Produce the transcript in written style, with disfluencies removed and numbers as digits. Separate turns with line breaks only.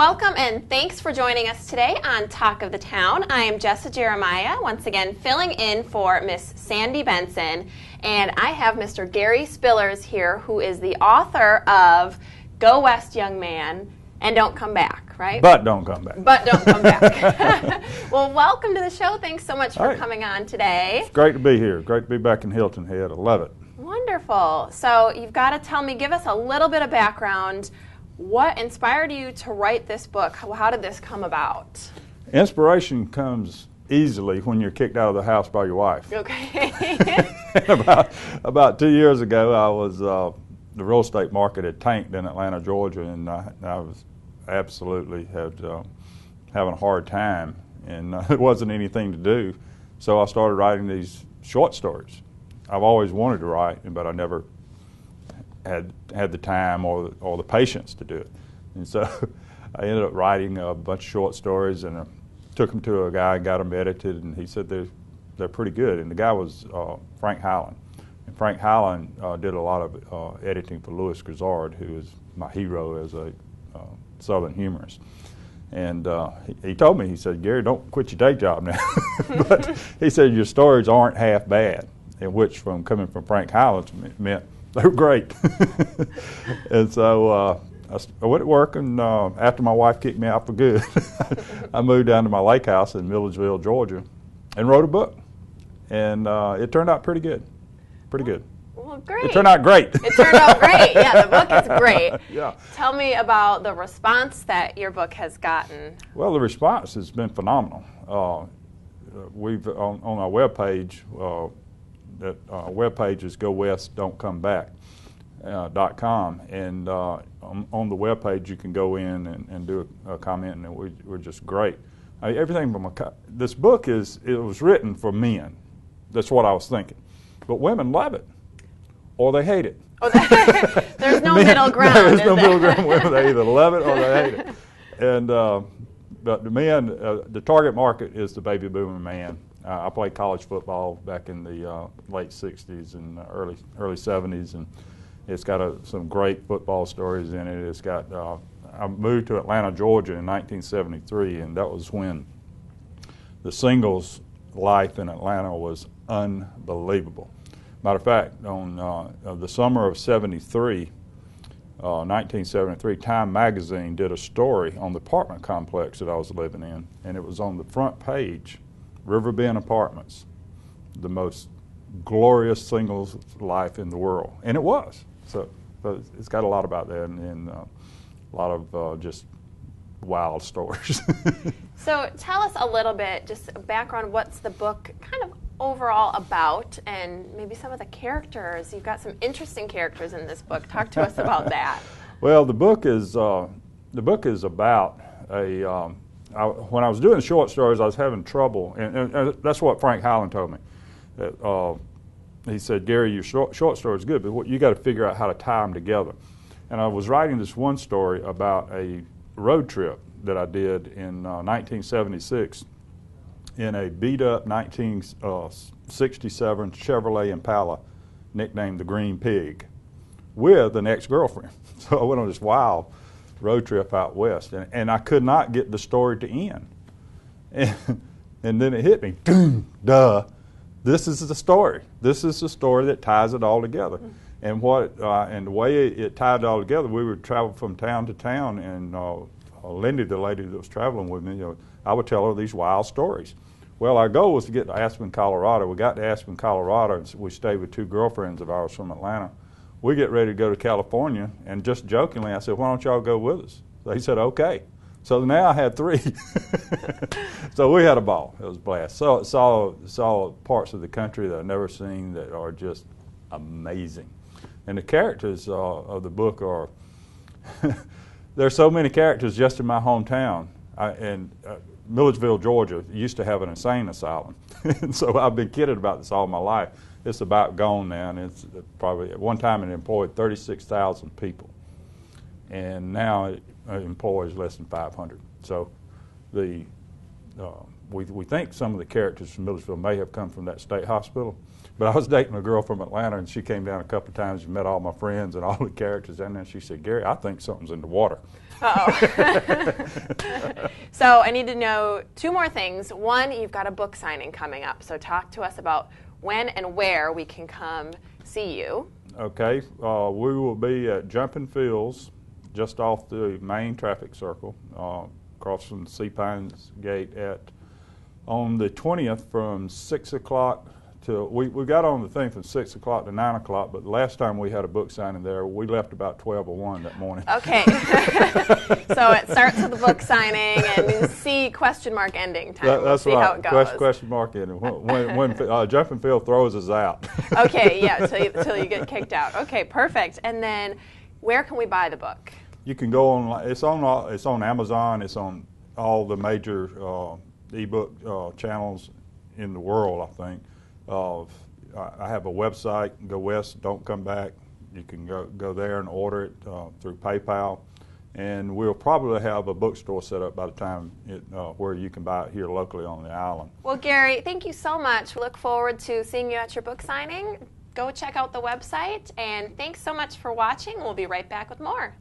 Welcome and thanks for joining us today on Talk of the Town. I am Jessa Jeremiah, once again filling in for Miss Sandy Benson, and I have Mr. Gary Spillers here, who is the author of Go West, Young Man, and Don't Come Back, right?
But don't come back.
But don't come back. Well, welcome to the show. Thanks so much for coming on today.
It's great to be here. Great to be back in Hilton Head. I love it.
Wonderful. So you've got to tell me, give us a little bit of background. What inspired you to write this book? How did this come about?
Inspiration comes easily when you're kicked out of the house by your wife.
Okay.
about 2 years ago, I was the real estate market had tanked in Atlanta, Georgia, and I was absolutely having a hard time, and there wasn't anything to do. So I started writing these short stories. I've always wanted to write, but I never had the time or the patience to do it. And so I ended up writing a bunch of short stories, and I took them to a guy, got them edited, and he said they're pretty good. And the guy was Frank Highland. And Frank Highland did a lot of editing for Louis Grizzard, who is my hero as a Southern humorist. And he told me, he said, "Gary, don't quit your day job now." But he said, "Your stories aren't half bad," and which, coming from Frank Highland, meant they were great. And so I went to work, and after my wife kicked me out for good, I moved down to my lake house in Milledgeville, Georgia, and wrote a book. And it turned out pretty good. Pretty good.
Well, great.
It turned out great.
It turned out great. Yeah, the book is great.
Yeah.
Tell me about the response that your book has gotten.
Well, the response has been phenomenal. We've on our webpage. That webpage is GoWestDon'tComeBack.com, and on the webpage you can go in and do a comment, and we're just great. I mean, everything from this book it was written for men. That's what I was thinking, but women love it, or they hate it.
Oh, there's no middle ground.
There's no middle ground. Women, they either love it or they hate it. And but the men, the target market is the baby boomer man. I played college football back in the late 60s and early 70s, and it's got some great football stories in it. It's got, I moved to Atlanta, Georgia in 1973, and that was when the singles life in Atlanta was unbelievable. Matter of fact, on the summer of 1973, Time magazine did a story on the apartment complex that I was living in, and it was on the front page. Riverbend Apartments, the most glorious singles life in the world, and it was. So it's got a lot about that, and a lot of just wild stories.
So tell us a little bit, just background. What's the book kind of overall about, and maybe some of the characters? You've got some interesting characters in this book. Talk to us about that. Well,
the book is about a. When I was doing the short stories, I was having trouble, and that's what Frank Highland told me. That, he said, "Gary, your short story is good, but you got to figure out how to tie them together." And I was writing this one story about a road trip that I did in 1976 in a beat-up 1967 Chevrolet Impala, nicknamed the Green Pig, with an ex-girlfriend. So I went on this wild road trip out west, and I could not get the story to end. And then it hit me, duh, this is the story. This is the story that ties it all together. And and the way it tied it all together, we would travel from town to town, and Lindy, the lady that was traveling with me, I would tell her these wild stories. Well, our goal was to get to Aspen, Colorado. We got to Aspen, Colorado, and we stayed with two girlfriends of ours from Atlanta. We get ready to go to California, and just jokingly, I said, "Why don't y'all go with us?" They said, "Okay." So now I had three. So we had a ball. It was a blast. So saw parts of the country that I've never seen that are just amazing. And the characters of the book are, there's so many characters just in my hometown. Milledgeville, Georgia, used to have an insane asylum. And so I've been kidding about this all my life. It's about gone now, and it's probably, at one time it employed 36,000 people. And now it employs less than 500. So we think some of the characters from Milledgeville may have come from that state hospital, But I was dating a girl from Atlanta, and she came down a couple of times and met all my friends and all the characters down there. She said, "Gary, I think something's in the water."
Uh-oh. So I need to know two more things. One, you've got a book signing coming up. So talk to us about when and where we can come see you.
Okay, we will be at Jumping Fields, just off the main traffic circle, across from the Sea Pines Gate on the 20th from 6 o'clock to, we got on the thing from 6 o'clock to 9 o'clock, but the last time we had a book signing there, we left about 12 or 1 that morning.
Okay. So it starts with the book signing and you see question mark ending time.
That's
see
right.
How it goes.
Question mark ending. When Jumping Field throws us out.
Okay, yeah, till you get kicked out. Okay, perfect. And then where can we buy the book?
You can go online. It's on Amazon. It's on all the major ebook channels in the world, I think. I have a website, Go West, Don't Come Back. You can go there and order it through PayPal. And we'll probably have a bookstore set up by the time where you can buy it here locally on the island.
Well, Gary, thank you so much. We look forward to seeing you at your book signing. Go check out the website, and thanks so much for watching. We'll be right back with more.